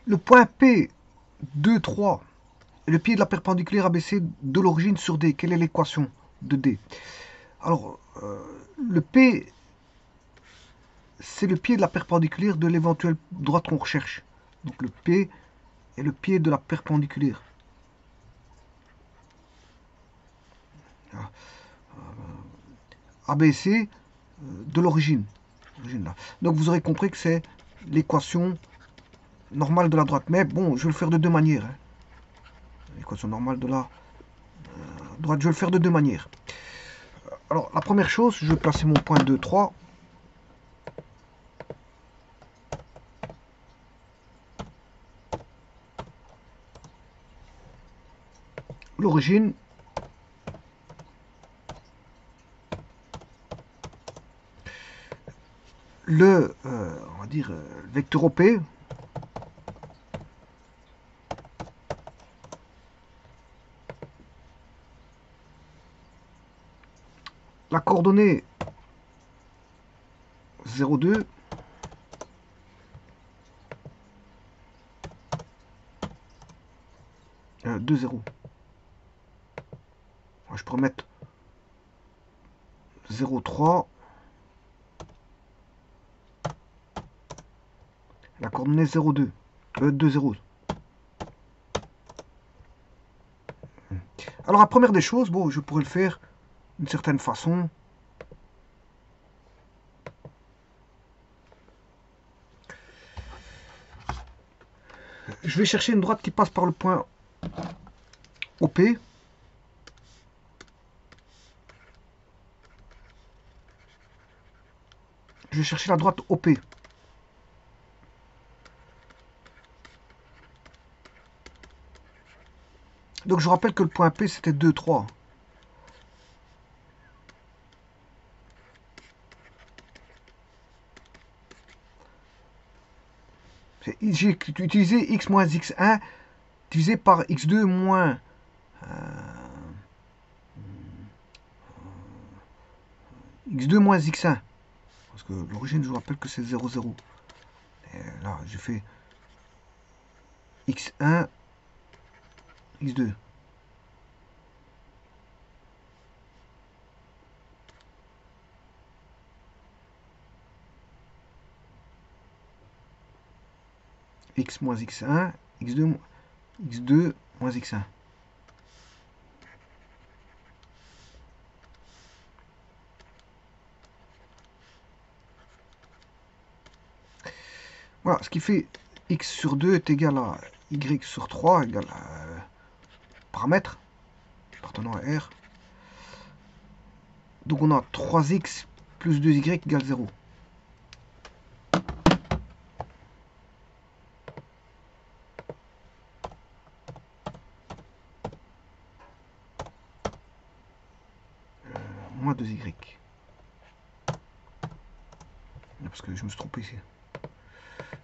Le point P, 2, 3, est le pied de la perpendiculaire ABC de l'origine sur D. Quelle est l'équation de D? Alors, le P, c'est le pied de la perpendiculaire de l'éventuelle droite qu'on recherche. Donc le P est le pied de la perpendiculaire. ABC de l'origine. Donc vous aurez compris que c'est l'équation normale de la droite. Mais bon, je vais le faire de deux manières. Hein. L'équation normale de la droite, je vais le faire de deux manières. Alors, la première chose, je vais placer mon point 2, 3. L'origine. On va dire, vecteur OP. La coordonnée 0,2. Euh, 2, 0. Je pourrais mettre 0,3. La coordonnée 0,2. 2, 0. Alors, la première des choses, bon, je pourrais le faire d'une certaine façon. Je vais chercher une droite qui passe par le point OP. Je vais chercher la droite OP. Donc je rappelle que le point P c'était 2, 3. J'ai utilisé x moins x1 divisé par x2 moins x2 moins x1. Parce que l'origine, je vous rappelle que c'est 0, 0. Et là, j'ai fait x1, x2. X moins x1, x2, x2 moins x1. Voilà, ce qui fait x sur 2 est égal à y sur 3 égal à paramètre appartenant à R. Donc on a 3x plus 2y égale 0. Moins 2y. Parce que je me suis trompé ici.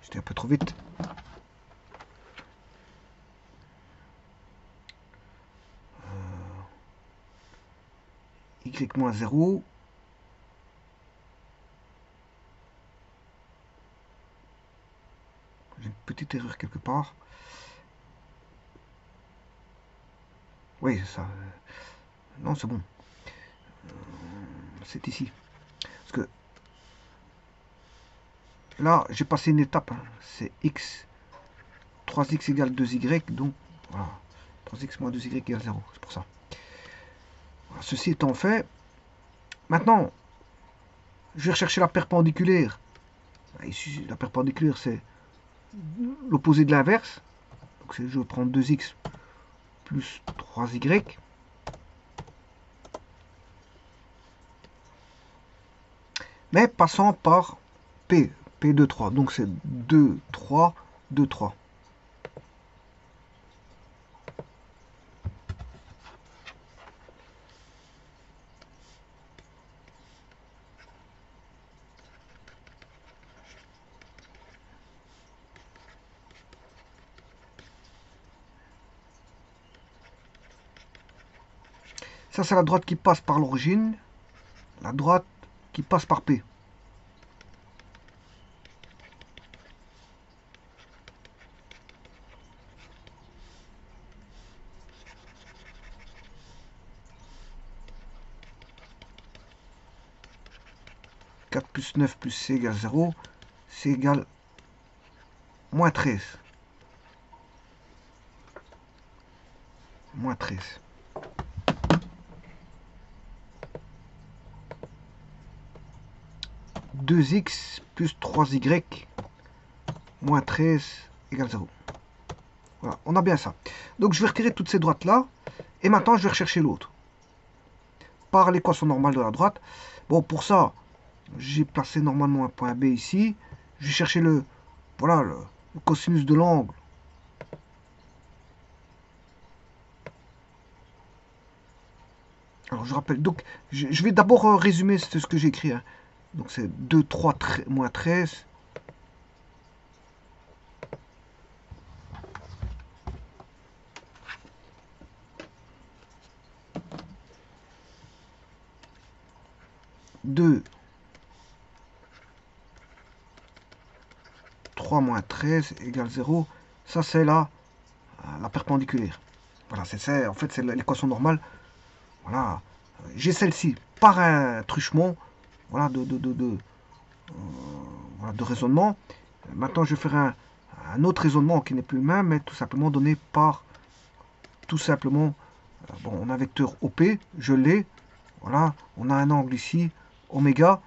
J'étais un peu trop vite. Y moins 0. J'ai une petite erreur quelque part. Oui, c'est ça. Non, c'est bon. C'est ici. Parce que là, j'ai passé une étape. Hein. C'est x. 3x égale 2y. Donc, voilà. 3x moins 2y égale 0. C'est pour ça. Voilà, ceci étant fait, maintenant, je vais rechercher la perpendiculaire. Ici, la perpendiculaire, c'est l'opposé de l'inverse. Donc, je vais prendre 2x plus 3y. Mais passant par P. P2, 3. Donc, c'est 2, 3, 2, 3. Ça, c'est la droite qui passe par l'origine. La droite qui passe par P. 4 plus 9 plus c égale 0, c'est égal moins 13. Moins 13. « 2x plus 3y moins 13 égale 0. » Voilà, on a bien ça. Donc je vais retirer toutes ces droites-là. Et maintenant, je vais rechercher l'autre. Par l'équation normale de la droite. Bon, pour ça, j'ai placé normalement un point B ici. Je vais chercher le cosinus de l'angle. Alors, je rappelle. Donc, je vais d'abord résumer ce que j'ai écrit. Hein. Donc, c'est 2, 3, moins 13. « 2, 3 moins 13 égale 0. » Ça, c'est la perpendiculaire. Voilà, en fait, c'est l'équation normale. Voilà. J'ai celle-ci par un truchement voilà, de raisonnement. Maintenant, je vais faire un autre raisonnement qui n'est plus le même, mais tout simplement donné par, tout simplement, bon, on a un vecteur OP, je l'ai. Voilà, on a un angle ici, oméga.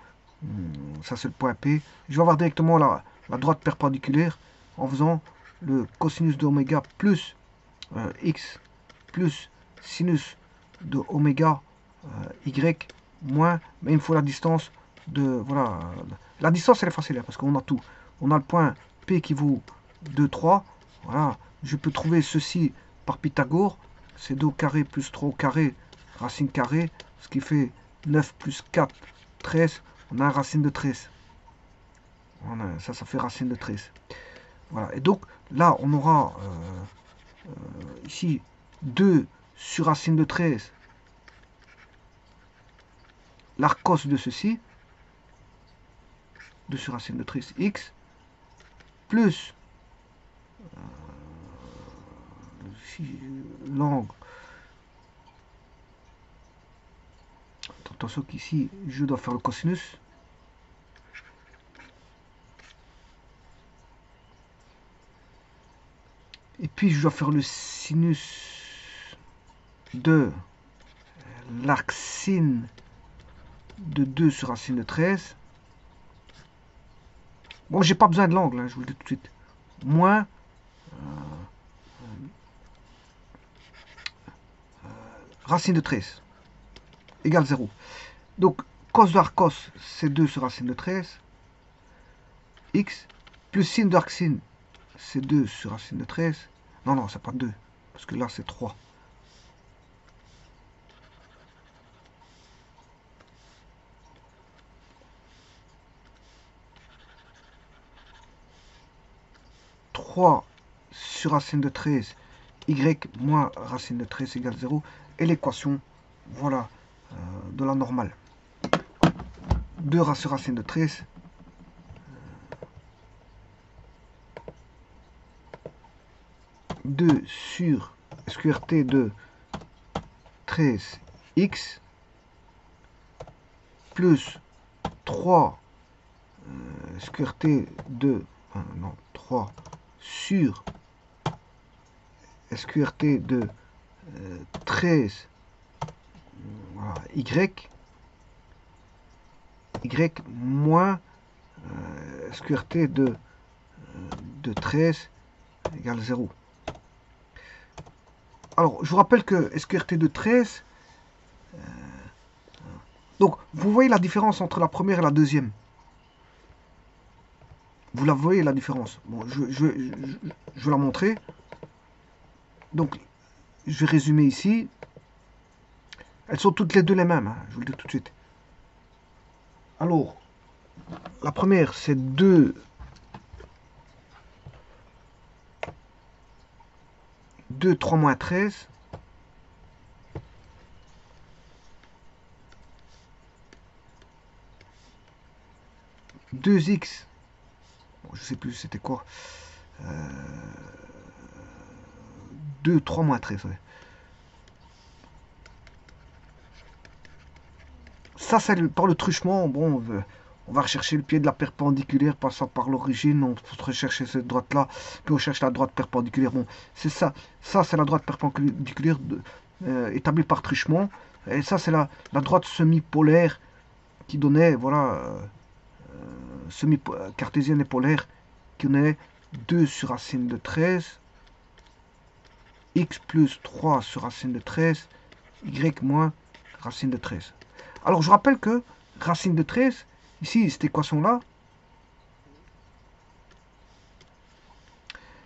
Ça, c'est le point P. Je vais avoir directement la droite perpendiculaire en faisant le cosinus de oméga plus x plus sinus de oméga y moins, mais il me faut la distance de, voilà, la distance elle est facile, hein, parce qu'on a tout. On a le point P qui vaut 2, 3, voilà, je peux trouver ceci par Pythagore, c'est 2 au carré plus 3 au carré, racine carrée, ce qui fait 9 plus 4, 13, on a une racine de 13. Ça fait racine de 13. Voilà, et donc là on aura ici 2 sur racine de 13, l'arcos de ceci, 2 sur racine de 13 x, plus l'angle. Attention qu'ici, je dois faire le cosinus. Et puis, je dois faire le sinus de l'arc sin de 2 sur racine de 13. Bon, j'ai pas besoin de l'angle, hein, je vous le dis tout de suite. Moins racine de 13 égale 0. Donc, cos de arc cos, c'est 2 sur racine de 13. X plus sin de arc sin, c'est 2 sur racine de 13. Non, non, c'est pas 2, parce que là, c'est 3. Sur racine de 13, y moins racine de 13 égale 0. Et l'équation, voilà, de la normale. 2 sur racine de 13. 2 sur SQRT de 13x plus 3 SQRT de 3 sur SQRT de 13 voilà, y moins SQRT de 13 égale 0. Alors, je vous rappelle que SQRT de 13, donc vous voyez la différence entre la première et la deuxième. Vous la voyez la différence. Bon, je vais la montrer. Donc, je vais résumer ici. Elles sont toutes les deux les mêmes, hein, je vous le dis tout de suite. Alors, la première, c'est 2 3 moins 13. « 2x », bon, je sais plus c'était quoi, 2, 3 moins 13, ouais. Ça, c'est par le truchement, bon, On va rechercher le pied de la perpendiculaire passant par l'origine. On peut rechercher cette droite-là. Puis on cherche la droite perpendiculaire. Bon, c'est ça. Ça, c'est la droite perpendiculaire établie par truchement. Et ça, c'est la droite semi-polaire qui donnait, voilà, cartésienne et polaire, qui donnait 2 sur racine de 13, x plus 3 sur racine de 13, y moins racine de 13. Alors, je rappelle que racine de 13, ici, cette équation-là,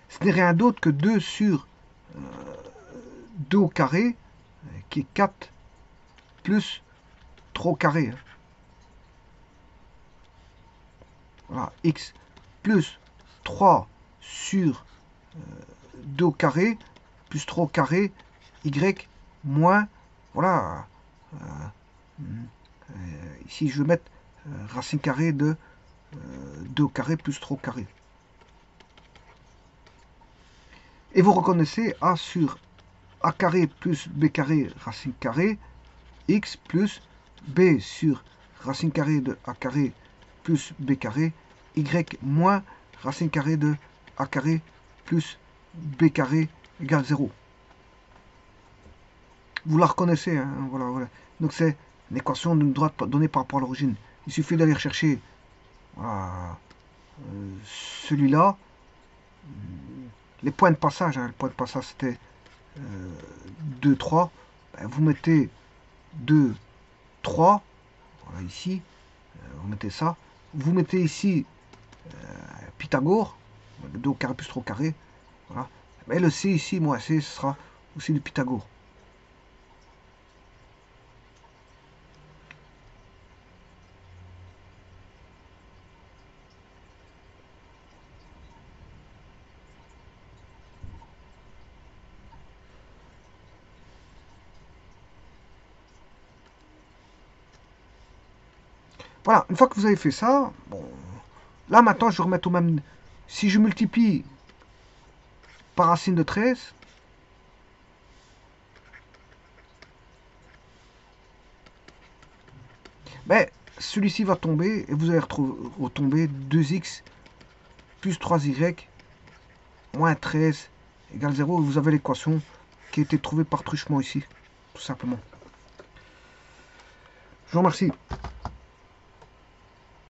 ce n'est rien d'autre que 2 sur 2 au carré, qui est 4 plus 3 au carré. Voilà, x plus 3 sur 2 au carré, plus 3 au carré, y moins, voilà, ici je vais mettre racine carrée de 2 au carré plus 3 au carré. Et vous reconnaissez a sur a carré plus b carré racine carrée, x plus b sur racine carrée de a carré plus b carré, y moins racine carrée de a carré plus b carré égale 0. Vous la reconnaissez, hein, voilà, voilà. Donc c'est une équation d'une droite donnée par rapport à l'origine. Il suffit d'aller chercher voilà, celui-là. Les points de passage, hein, le point de passage c'était 2, 3. Ben, vous mettez 2, 3. Voilà, ici, vous mettez ça. Vous mettez ici Pythagore, 2 au carré plus 3 au carré. Voilà. Mais le C ici, moi, C, ce sera aussi du Pythagore. Voilà, une fois que vous avez fait ça, bon, là maintenant je vais remettre au même. Si je multiplie par racine de 13, ben, celui-ci va tomber et vous allez retomber 2x plus 3y moins 13 égale 0. Vous avez l'équation qui a été trouvée par truchement ici, tout simplement. Je vous remercie.